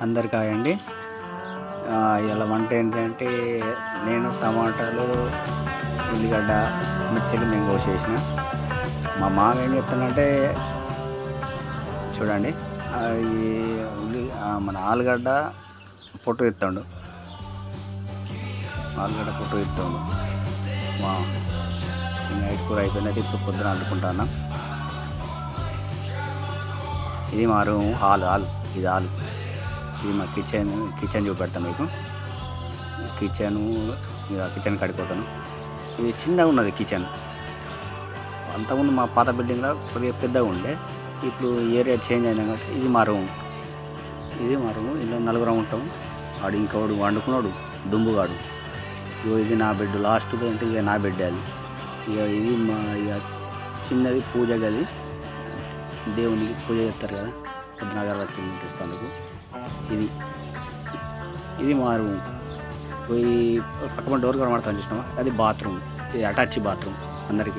అందరికీ హాయ్ అండి. ఇలా వంట ఏంటంటే నేను టమాటాలు, ఉల్లిగడ్డ, మిర్చిలు మేము కోసేసిన. మా మామ ఏం చెప్తానంటే చూడండి, మన ఆలుగడ్డ పొట్టు ఎత్తాడు. నైట్ కూర అయిపోయినది, ఇప్పుడు పొద్దున వండుకుంటాను. ఇది మా రూమ్ హాల్. ఇది హాల్. ఇది మా కిచెన్ చూపెడతాను మీకు. కిచెన్ కడిపోతాను. ఇది చిన్నగా ఉన్నది కిచెన్. అంతకుముందు మా పాత బిల్డింగ్లో కొద్దిగా పెద్దగా ఉండే, ఇప్పుడు ఏరియా చేంజ్ అయినా కాబట్టి ఇది మా రూమ్. ఇందులో నలుగురం ఉంటాం. వాడు ఇంకోడు వండుకున్నాడు దుంబుగాడు. ఇది నా బెడ్. లాస్ట్ అంటే ఇక నా బెడ్ అది. ఇది మా చిన్నది పూజ గది. దేవునికి పూజ చేస్తారు కదా, పొద్దున అగరబత్తి ముట్టిస్తాందుకు. ఇది మా రూమ్. పోయి పక్కన డోర్ కూడా పడతాను చూసినావా, అది బాత్రూమ్. ఇది అటాచ్ బాత్రూమ్ అందరికీ.